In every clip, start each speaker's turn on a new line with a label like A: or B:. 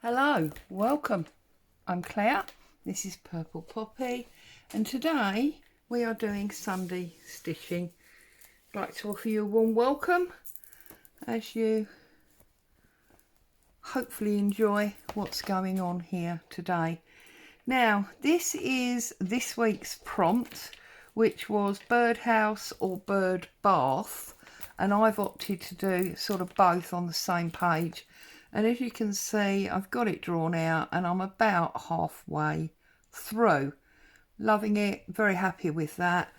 A: Hello, welcome. I'm Claire, this is Purple Poppy, and today we are doing Sunday stitching. I'd like to offer you a warm welcome as you hopefully enjoy what's going on here today. Now, this is this week's prompt, which was birdhouse or bird bath, and I've opted to do sort of both on the same page. And as you can see, I've got it drawn out and I'm about halfway through. Loving it, very happy with that.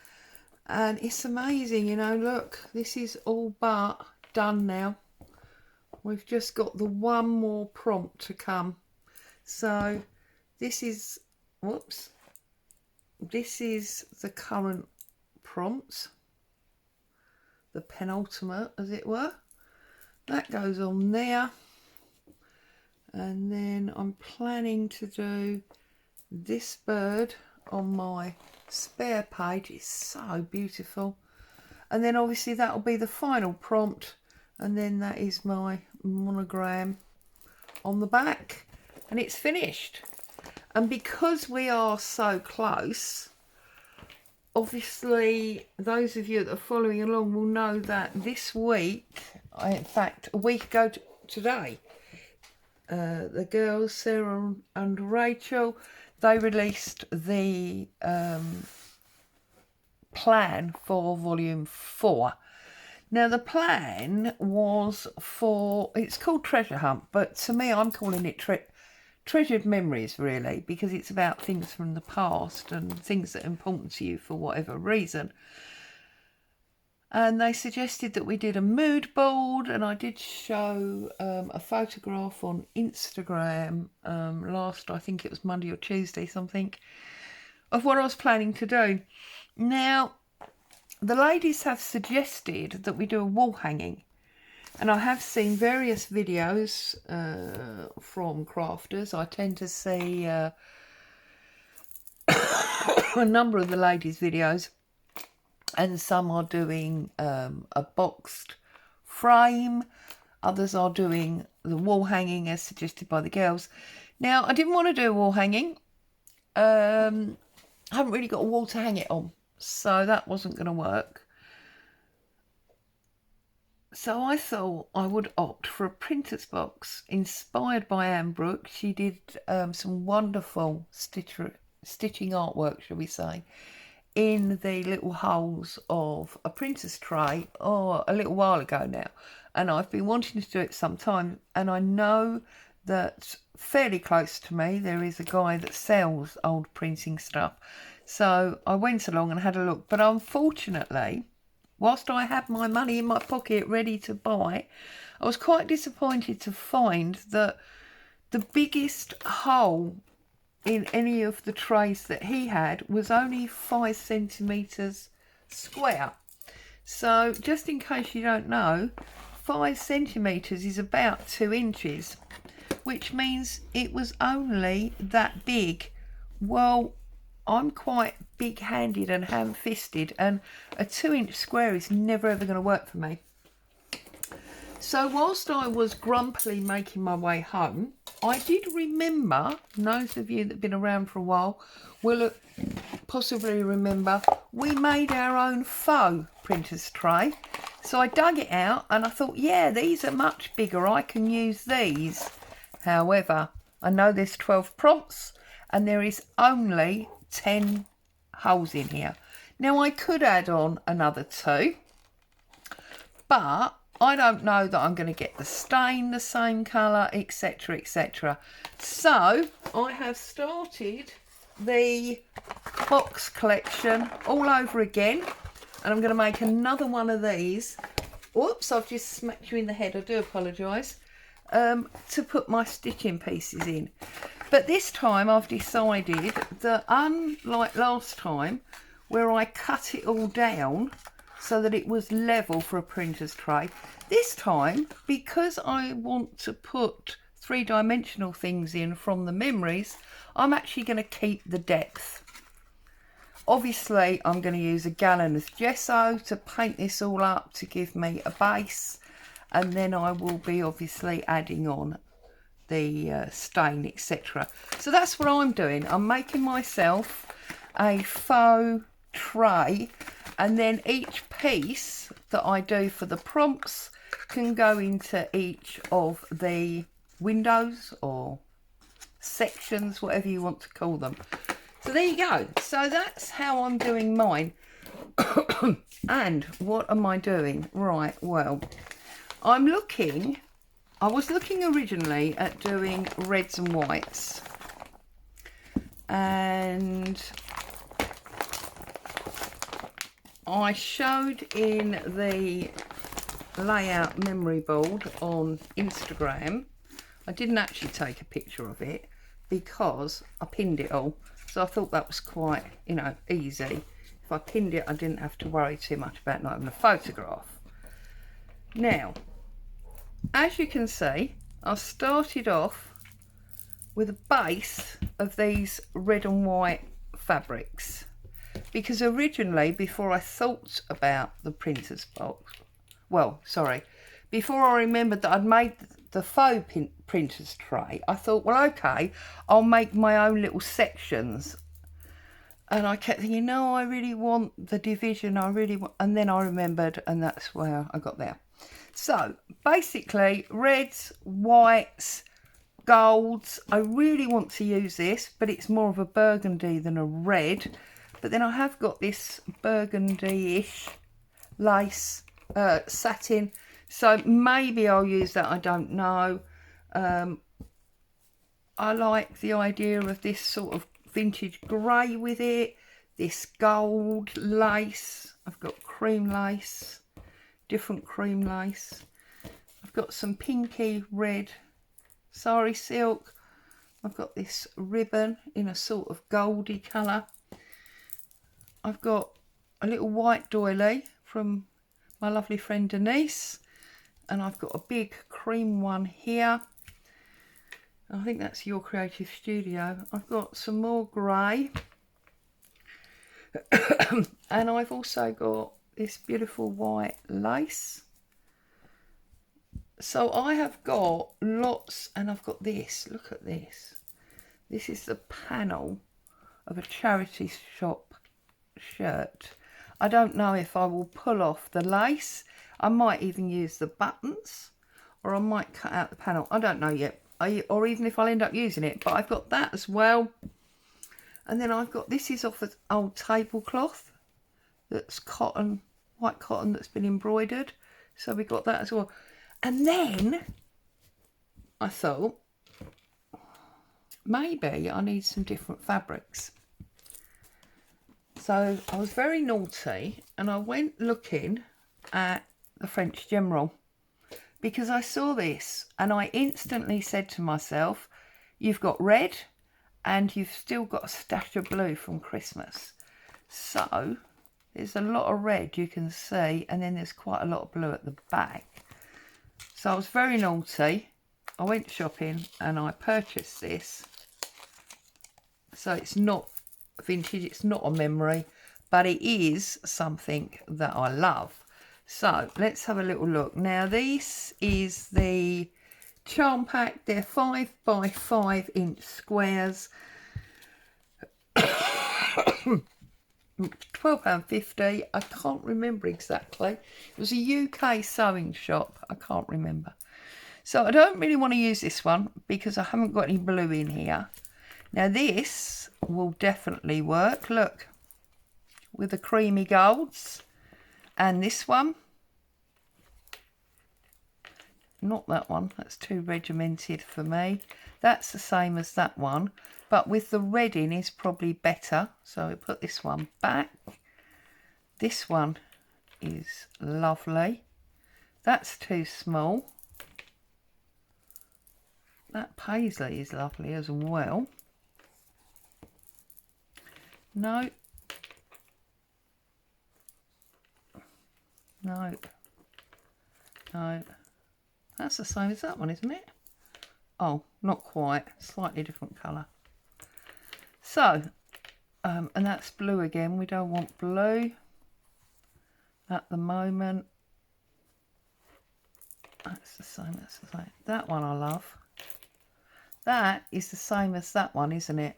A: And it's amazing, you know, look, this is all but done now. We've just got the one more prompt to come. So this is, whoops, this is the current prompt, the penultimate as it were. That goes on there. And then I'm planning to do this bird on my spare page. It's so beautiful. And then obviously that'll be the final prompt. And then that is my monogram on the back. And it's finished. And because we are so close, obviously those of you that are following along will know that this week, in fact a week ago today, the girls, Sarah and Rachel, they released the plan for volume 4. Now the plan was for, it's called Treasure Hunt, but to me I'm calling it Treasured Memories really, because it's about things from the past and things that are important to you for whatever reason. And they suggested that we did a mood board, and I did show a photograph on Instagram last, I think it was Monday or Tuesday something, of what I was planning to do. Now, the ladies have suggested that we do a wall hanging, and I have seen various videos from crafters. I tend to see a number of the ladies' videos, and some are doing a boxed frame, others are doing the wall hanging as suggested by the girls. Now, I didn't want to do a wall hanging. I haven't really got a wall to hang it on, so that wasn't going to work. So I thought I would opt for a printer's box inspired by Anne Brooke. She did some wonderful stitching artwork, shall we say, in the little holes of a printer's tray a little while ago now, and I've been wanting to do it some time, and I know that fairly close to me there is a guy that sells old printing stuff, so I went along and had a look. But unfortunately, whilst I had my money in my pocket ready to buy, I was quite disappointed to find that the biggest hole in any of the trays that he had was only 5 centimetres square. So just in case you don't know, 5 centimetres is about 2 inches, which means it was only that big. Well, I'm quite big-handed and ham-fisted, and a 2-inch square is never ever going to work for me. So whilst I was grumpily making my way home, I did remember, those of you that have been around for a while will possibly remember, we made our own faux printer's tray. So I dug it out and I thought, yeah, these are much bigger, I can use these. However, I know there's 12 prompts and there is only 10 holes in here. Now I could add on another 2, but I don't know that I'm going to get the stain the same colour, etc, etc. So I have started the box collection all over again, and I'm going to make another one of these. Whoops, I've just smacked you in the head, I do apologise. To put my stitching pieces in. But this time I've decided that, unlike last time where I cut it all down so that it was level for a printer's tray, this time, because I want to put 3-dimensional things in from the memories, I'm actually going to keep the depth. Obviously I'm going to use a gallon of gesso to paint this all up to give me a base, and then I will be obviously adding on the stain, etc. So that's what I'm doing. I'm making myself a faux tray, and then each piece that I do for the prompts can go into each of the windows or sections, whatever you want to call them. So there you go. So that's how I'm doing mine. And what am I doing? Right, well, I was looking originally at doing reds and whites, and I showed in the layout memory board on Instagram. I didn't actually take a picture of it because I pinned it all, so I thought that was quite, you know, easy. If I pinned it, I didn't have to worry too much about not having a photograph. Now, as you can see, I started off with a base of these red and white fabrics, because originally, before I thought about the printer's box, well, sorry, before I remembered that I'd made the faux printer's tray, I thought, well, okay, I'll make my own little sections. And I kept thinking, no, I really want the division, I really want, and then I remembered, and that's where I got there. So basically, reds, whites, golds. I really want to use this, but it's more of a burgundy than a red. But then I have got this burgundy-ish lace satin, so maybe I'll use that, I don't know. I like the idea of this sort of vintage grey with it, this gold lace. I've got cream lace, different cream lace. I've got some pinky red sari silk. I've got this ribbon in a sort of goldy colour. I've got a little white doily from my lovely friend Denise, and I've got a big cream one here. I think that's Your Creative Studio. I've got some more grey. And I've also got this beautiful white lace. So I have got lots, and I've got this. Look at this. This is the panel of a charity shop shirt. I don't know if I will pull off the lace. I might even use the buttons, or I might cut out the panel. I don't know yet. Or even if I'll end up using it. But I've got that as well. And then I've got, this is off an old tablecloth that's cotton, white cotton that's been embroidered. So we got that as well. And then I thought, maybe I need some different fabrics. So I was very naughty and I went looking at the French General, because I saw this and I instantly said to myself, you've got red and you've still got a stash of blue from Christmas. So there's a lot of red, you can see, and then there's quite a lot of blue at the back. So I was very naughty. I went shopping and I purchased this. So it's not vintage, it's not a memory, but it is something that I love. So let's have a little look. Now this is the charm pack. They're 5 by 5 inch squares. £12.50. I can't remember exactly. It was a UK sewing shop. I can't remember. So I don't really want to use this one because I haven't got any blue in here. Now this will definitely work. Look, with the creamy golds. And this one, not that one, that's too regimented for me. That's the same as that one, but with the red in is probably better. So we put this one back. This one is lovely. That's too small. That paisley is lovely as well. No. No. No. That's the same as that one, isn't it? Oh, not quite. Slightly different colour. So, and that's blue again. We don't want blue at the moment. That's the same. That's the same. That one I love. That is the same as that one, isn't it?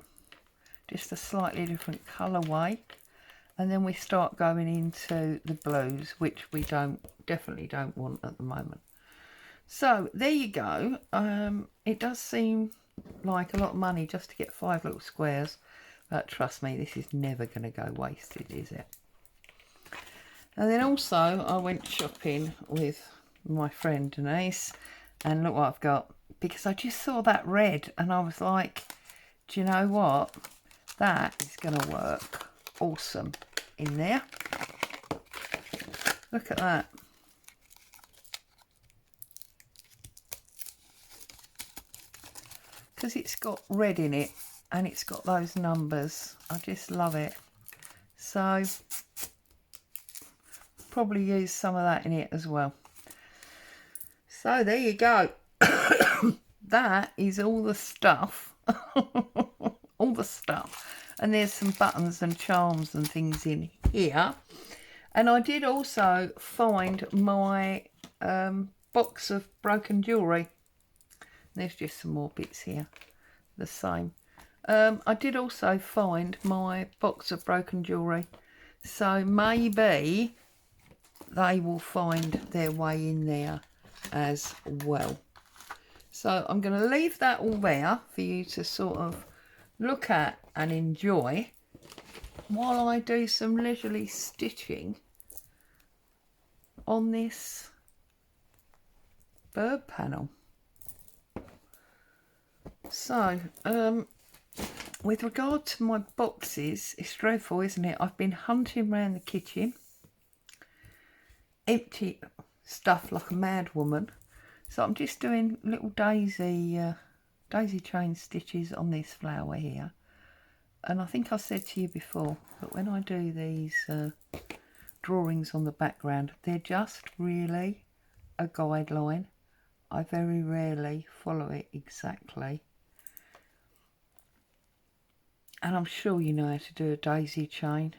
A: Just a slightly different colourway. And then we start going into the blues, which we definitely don't want at the moment. So there you go. It does seem like a lot of money just to get 5 little squares, but trust me, this is never going to go wasted, is it? And then also I went shopping with my friend Denise, and look what I've got, because I just saw that red and I was like, do you know what, that is going to work awesome in there. Look at that. Because it's got red in it and it's got those numbers. I just love it. So probably use some of that in it as well. So there you go. That is all the stuff. All the stuff. And there's some buttons and charms and things in here. And I did also find my box of broken jewellery. There's just some more bits here, the same. I did also find my box of broken jewellery, so maybe they will find their way in there as well. So I'm going to leave that all there for you to sort of look at and enjoy while I do some leisurely stitching on this bird panel. So, with regard to my boxes, it's dreadful, isn't it? I've been hunting around the kitchen, empty stuff like a mad woman. So I'm just doing little daisy chain stitches on this flower here. And I think I said to you before, but when I do these drawings on the background, they're just really a guideline. I very rarely follow it exactly. And I'm sure you know how to do a daisy chain.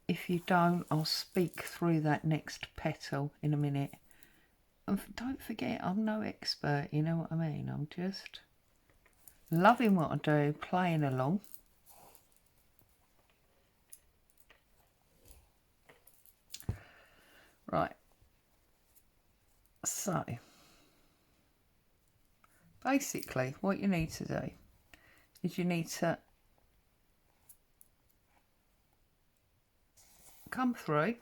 A: If you don't, I'll speak through that next petal in a minute. And don't forget, I'm no expert, you know what I mean? I'm just loving what I do, playing along. Right. So, basically, what you need to do is you need to come through,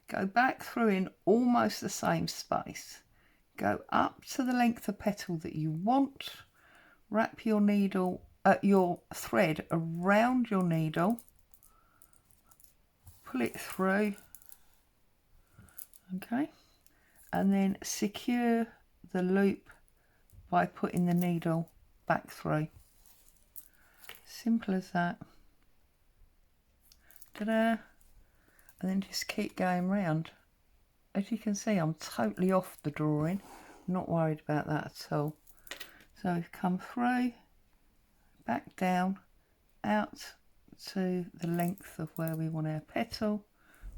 A: go back through in almost the same space, go up to the length of petal that you want, wrap your needle, your thread around your needle, pull it through, okay, and then secure the loop by putting the needle back through. Simple as that. Ta-da! And then just keep going round. As you can see, I'm totally off the drawing. I'm not worried about that at all. So we've come through, back down, out to the length of where we want our petal,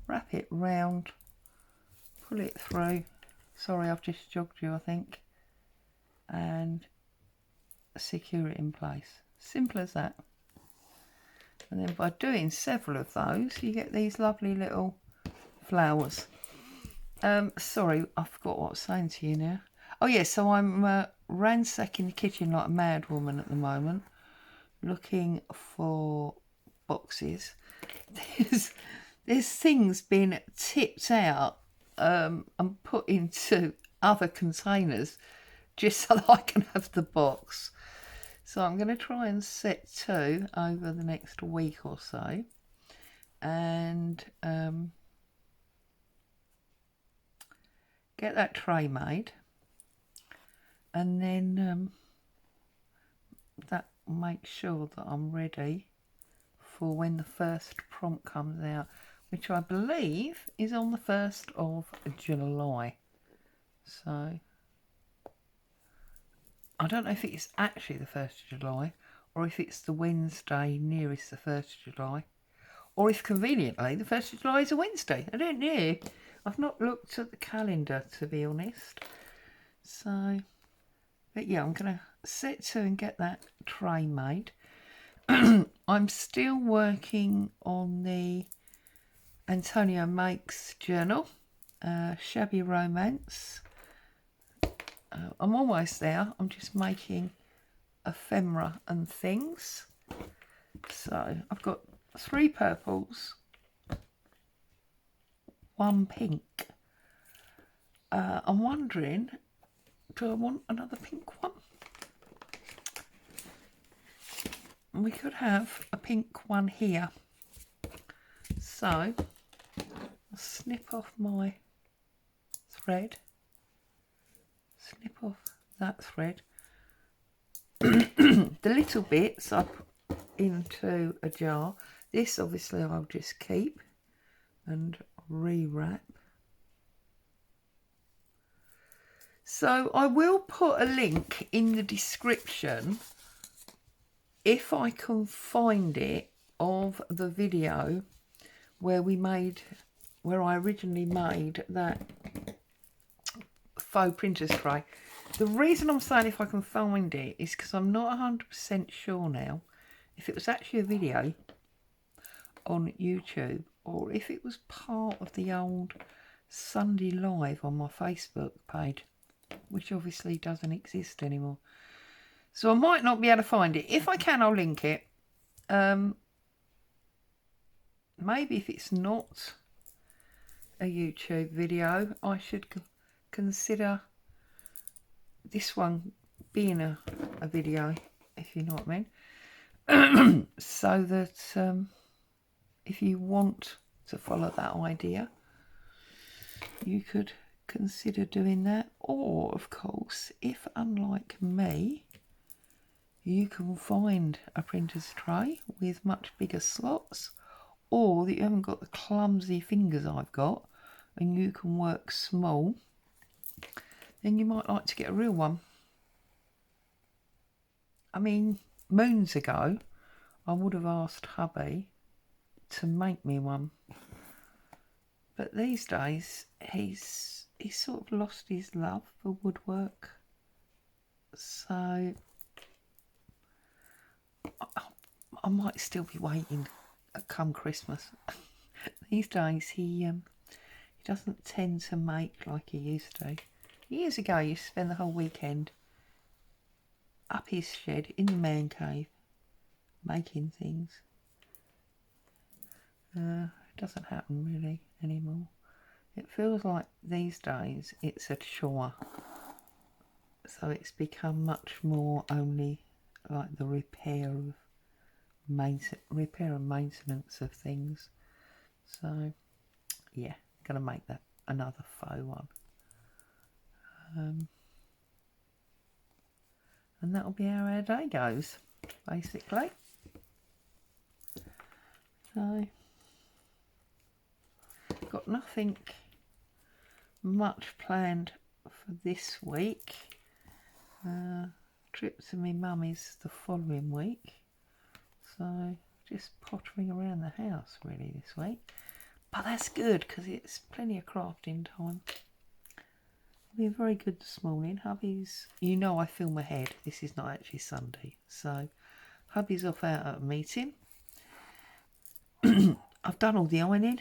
A: wrap it round, pull it through. Sorry, I've just jogged you, I think. And secure it in place. Simple as that. And then by doing several of those, you get these lovely little flowers. Sorry, I forgot what I was saying to you now. Oh yeah, so I'm ransacking the kitchen like a mad woman at the moment, looking for boxes. There's things being tipped out and put into other containers just so that I can have the box. So I'm going to try and set 2 over the next week or so, and get that tray made, and then that will make sure that I'm ready for when the first prompt comes out, which I believe is on the 1st of July. So I don't know if it's actually the 1st of July or if it's the Wednesday nearest the 1st of July, or if conveniently the 1st of July is a Wednesday. I don't know. I've not looked at the calendar, to be honest. So But yeah, I'm going to set to and get that tray made. I'm still working on the Antonio Makes journal, Shabby Romance. I'm almost there. I'm just making ephemera and things. So I've got 3 purples, 1 pink. I'm wondering, do I want another pink one? We could have a pink one here. So I'll snip off my thread, snip off that thread. The little bits I put into a jar. This obviously I'll just keep and rewrap. So I will put a link in the description, if I can find it, of the video where I originally made that faux printer's tray. The reason I'm saying if I can find it is because I'm not 100% sure now if it was actually a video on YouTube or if it was part of the old Sunday Live on my Facebook page, which obviously doesn't exist anymore. So I might not be able to find it. If I can, I'll link it. Maybe if it's not a YouTube video, I should consider this one being a video, if you know what I mean. So that if you want to follow that idea, you could consider doing that. Or, of course, if unlike me, you can find a printer's tray with much bigger slots, or that you haven't got the clumsy fingers I've got and you can work small, then you might like to get a real one. I mean, moons ago I would have asked hubby to make me one, but these days he's sort of lost his love for woodwork, so I might still be waiting come Christmas. These days he doesn't tend to make like he used to. Years ago he used to spend the whole weekend up his shed in the man cave making things. It doesn't happen really anymore. It feels like these days it's a chore, so it's become much more only like the repair and maintenance of things. So yeah, gonna make that another faux one, and that'll be how our day goes, basically. So got nothing much planned for this week. Trip to my mummy's the following week, so just pottering around the house really this week, but that's good because it's plenty of crafting time. Been very good this morning. Hubby's, you know, I film ahead, this is not actually Sunday, so hubby's off out at a meeting. I've done all the ironing,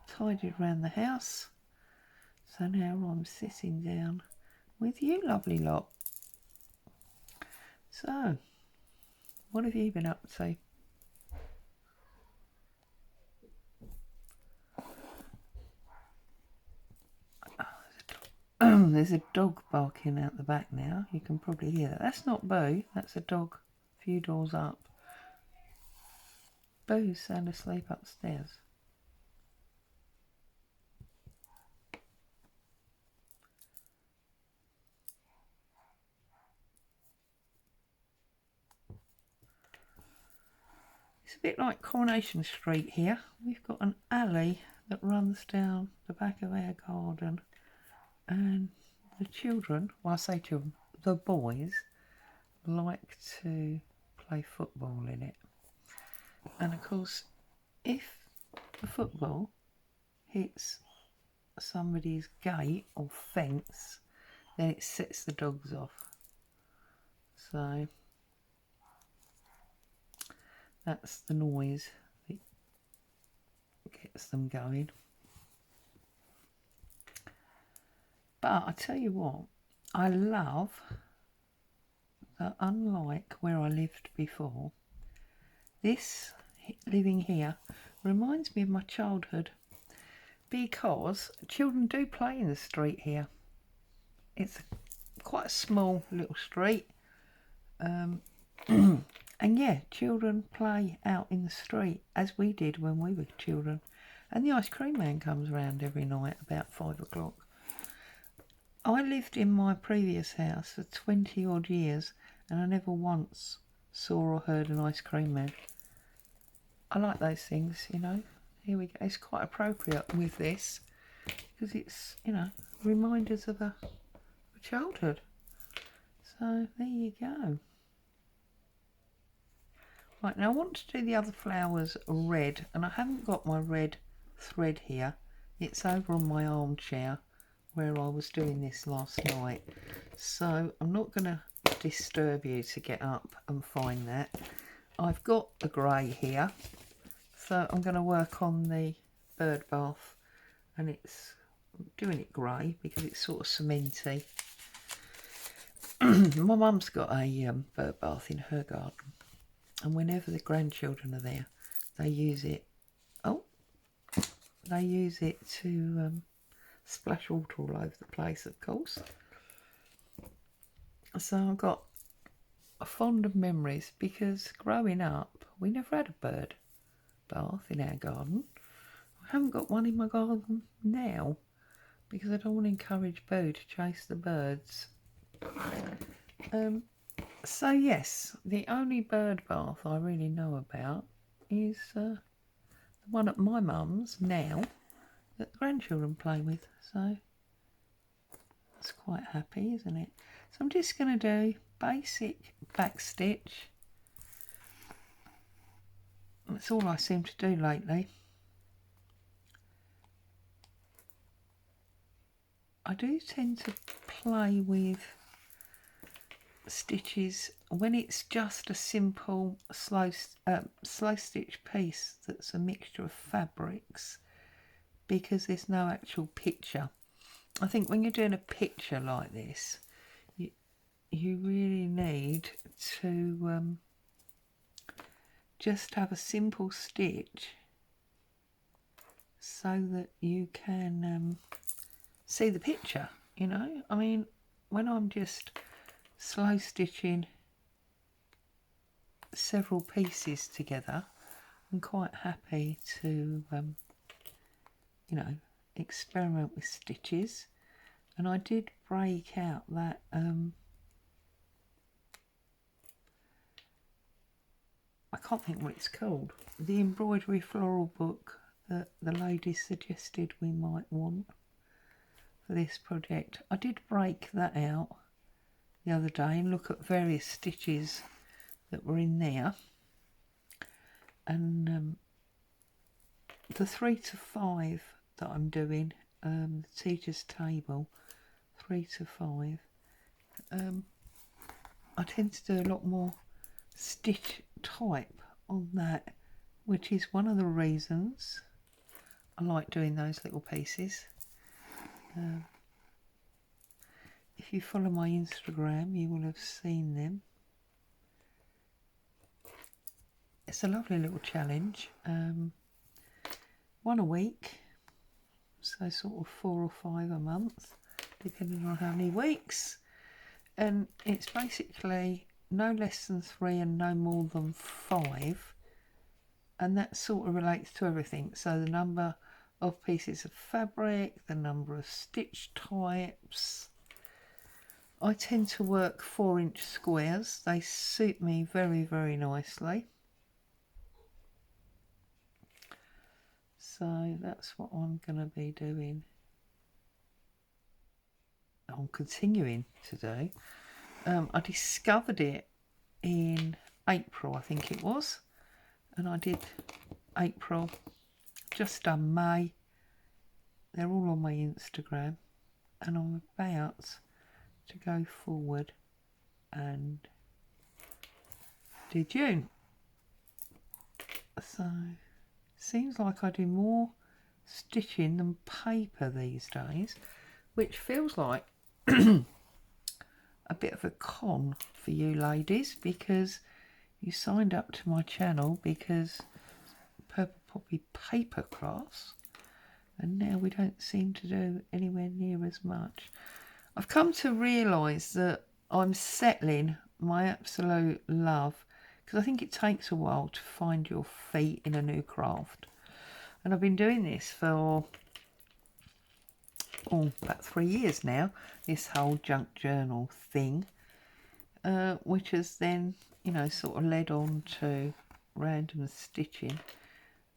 A: tidied around the house, so now I'm sitting down with you lovely lot. So what have you been up to? There's a dog barking out the back now. You can probably hear that. That's not Boo. That's a dog a few doors up. Boo's sound asleep upstairs. It's a bit like Coronation Street here. We've got an alley that runs down the back of our garden, and the children, well, I say children, the boys like to play football in it. And of course, if the football hits somebody's gate or fence, then it sets the dogs off. So that's the noise that gets them going. But I tell you what, I love that unlike where I lived before, this living here reminds me of my childhood, because children do play in the street here. It's quite a small little street, and yeah, children play out in the street as we did when we were children. And the ice cream man comes around every night about 5 o'clock. I lived in my previous house for 20 odd years and I never once saw or heard an ice cream man. I like those things, you know. Here we go. It's quite appropriate with this because it's, you know, reminders of a childhood. So there you go. Right, now I want to do the other flowers red, and I haven't got my red thread here. It's over on my armchair where I was doing this last night. So I'm not going to disturb you to get up and find that. I've got the grey here. So I'm going to work on the bird bath, and it's doing it grey because it's sort of cementy. My mum's got a bird bath in her garden, and whenever the grandchildren are there, they use it. Oh, they use it to splash water all over the place, of course. So I've got fond of memories because growing up, we never had a bird bath in our garden. I haven't got one in my garden now because I don't want to encourage Boo to chase the birds. So yes, the only bird bath I really know about is the one at my mum's now that the grandchildren play with. So that's quite happy, isn't it? So I'm just going to do basic back stitch. That's all I seem to do lately. I do tend to play with stitches when it's just a simple slow stitch piece that's a mixture of fabrics, because there's no actual picture. I think when you're doing a picture like this, you really need to just have a simple stitch so that you can see the picture, you know. I mean, when I'm just slow stitching several pieces together, I'm quite happy to you know, experiment with stitches. And I did break out that I can't think what it's called, the embroidery floral book that the lady suggested we might want for this project. I did break that out the other day and look at various stitches that were in there, and the 3 to 5 that I'm doing, the teacher's table 3 to 5, I tend to do a lot more stitch type on that, which is one of the reasons I like doing those little pieces. If you follow my Instagram, you will have seen them. It's a lovely little challenge, one a week, so sort of 4 or 5 a month, depending on how many weeks. And it's basically no less than 3 and no more than 5, and that sort of relates to everything. So the number of pieces of fabric, the number of stitch types. I tend to work 4-inch squares. They suit me very, very nicely. So that's what I'm going to be doing. I'm continuing to do. I discovered it in April, I think it was, and I did April, just done May. They're all on my Instagram, and I'm about to go forward and did you? So, seems like I do more stitching than paper these days, which feels like a bit of a con for you ladies, because you signed up to my channel because Purple Poppy paper crafts, and now we don't seem to do anywhere near as much. I've come to realise that I'm settling my absolute love, because I think it takes a while to find your feet in a new craft. And I've been doing this for about 3 years now, this whole junk journal thing, which has then, you know, sort of led on to random stitching.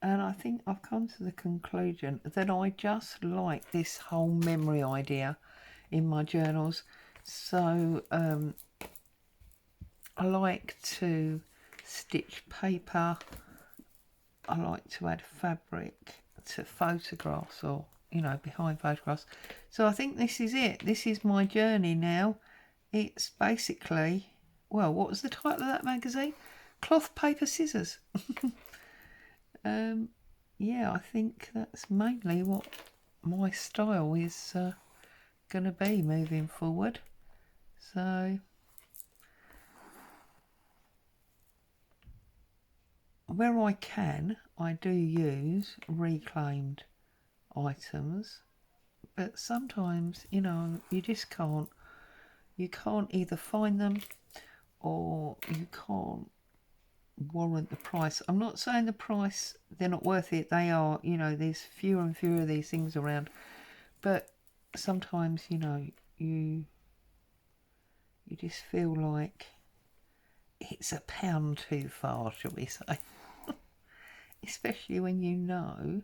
A: And I think I've come to the conclusion that I just like this whole memory idea in my journals. So I like to stitch paper, I like to add fabric to photographs, or, you know, behind photographs. So I think this is it. This is my journey now. It's basically, well, what was the title of that magazine? Cloth, Paper, Scissors. Yeah, I think that's mainly what my style is going to be moving forward. So where I can, I do use reclaimed items, but sometimes, you know, you just can't. You can't either find them, or you can't warrant the price. I'm not saying the price, they're not worth it. They are, you know, there's fewer and fewer of these things around, but sometimes, you know, you just feel like it's a pound too far, shall we say. Especially when you know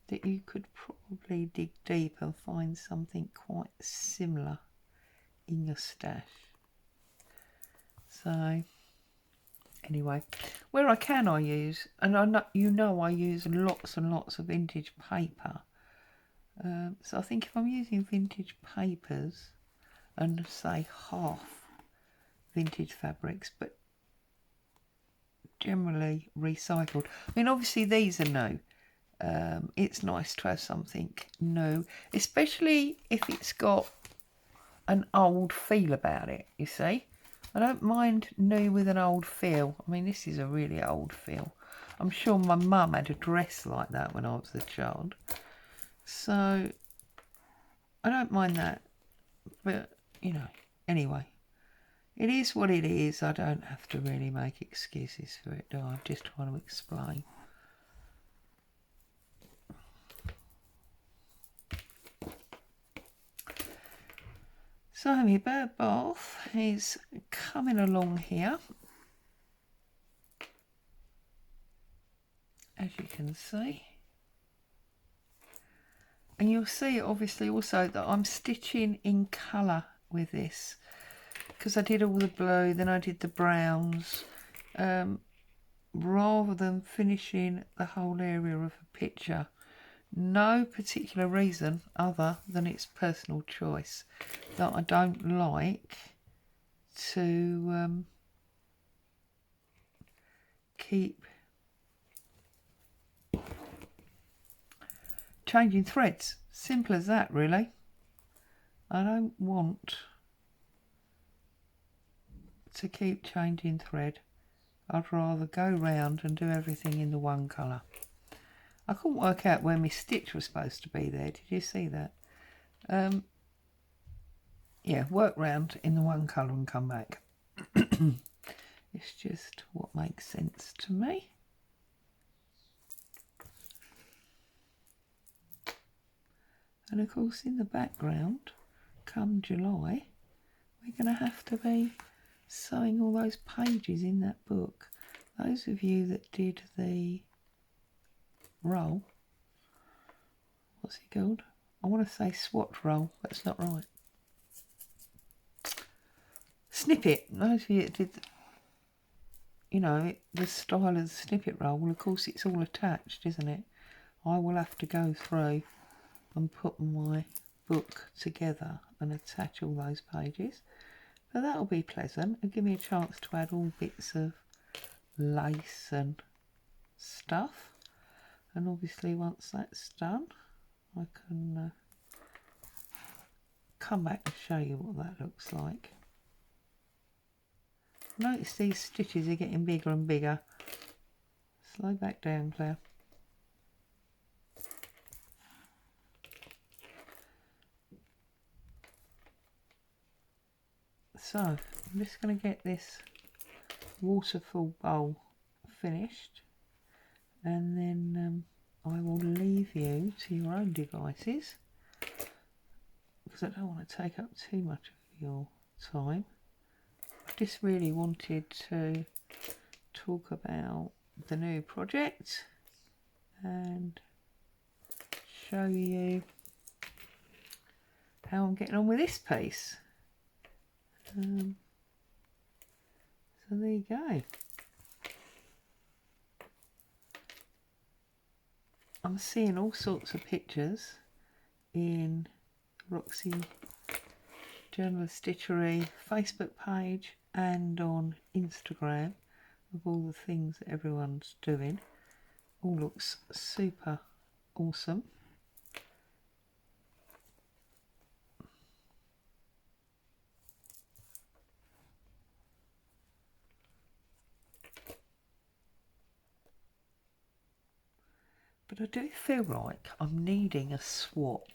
A: that you could probably dig deep and find something quite similar in your stash. So anyway, where I can, I use, and I know, you know, I use lots and lots of vintage paper. So I think if I'm using vintage papers and say half vintage fabrics, but generally recycled. I mean, obviously these are new. It's nice to have something new, especially if it's got an old feel about it, you see. I don't mind new with an old feel. I mean, this is a really old feel. I'm sure my mum had a dress like that when I was a child. So I don't mind that. But, you know, anyway, it is what it is. I don't have to really make excuses for it, do I? I just want to explain. So my bird bath is coming along here, as you can see. And you'll see obviously also that I'm stitching in colour with this, because I did all the blue, then I did the browns, rather than finishing the whole area of a picture. No particular reason other than it's personal choice, that I don't like to keep changing threads. Simple as that, really. I don't want to keep changing thread. I'd rather go round and do everything in the one colour. I couldn't work out where my stitch was supposed to be there. Did you see that? Yeah, work round in the one colour and come back. It's just what makes sense to me. And of course, in the background, come July, we're going to have to be sewing all those pages in that book. Those of you that did the roll, what's it called? I want to say swatch roll, but it's not right. Snippet. Those of you that did, you know, the style of the snippet roll, well, of course it's all attached, isn't it? I will have to go through and put my book together and attach all those pages. But that'll be pleasant. It'll give me a chance to add all bits of lace and stuff. And obviously once that's done, I can come back and show you what that looks like. Notice these stitches are getting bigger and bigger. Slow back down, Claire. So I'm just going to get this waterfall bowl finished, and then I will leave you to your own devices, because I don't want to take up too much of your time. I just really wanted to talk about the new project and show you how I'm getting on with this piece. So there you go. I'm seeing all sorts of pictures in Roxy Journal of Stitchery Facebook page and on Instagram of all the things that everyone's doing. All looks super awesome. But I do feel like I'm needing a swap.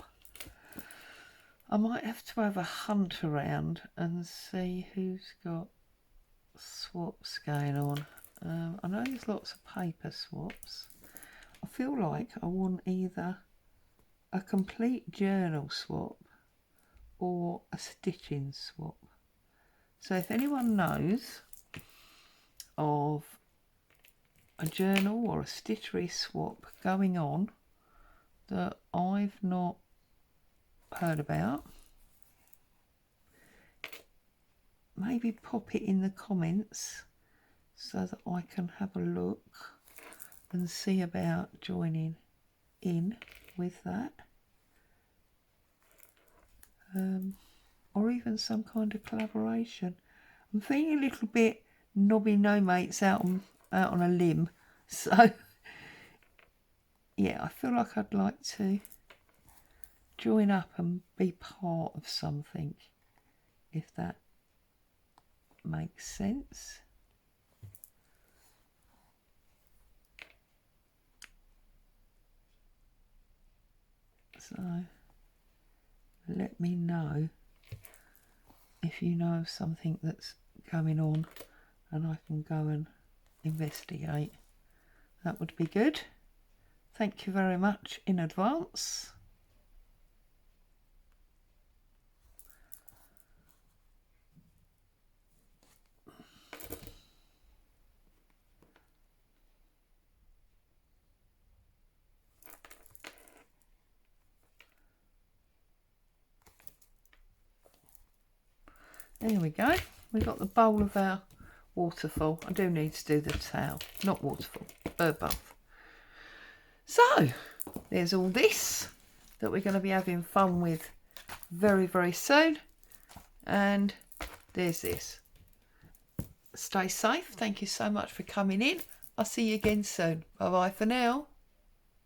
A: I might have to have a hunt around and see who's got swaps going on. I know there's lots of paper swaps. I feel like I want either a complete journal swap or a stitching swap. So if anyone knows of a journal or a stitchery swap going on that I've not heard about, maybe pop it in the comments so that I can have a look and see about joining in with that, or even some kind of collaboration. I'm feeling a little bit knobby no mates out on a limb, so yeah, I feel like I'd like to join up and be part of something, if that makes sense. So let me know if you know of something that's going on and I can go and investigate. That would be good. Thank you very much in advance. There we go. We've got the bowl of our waterfall. I do need to do the tail, not waterfall, bird bath. So there's all this that we're going to be having fun with very, very soon. And there's this. Stay safe. Thank you so much for coming in. I'll see you again soon. Bye bye for now.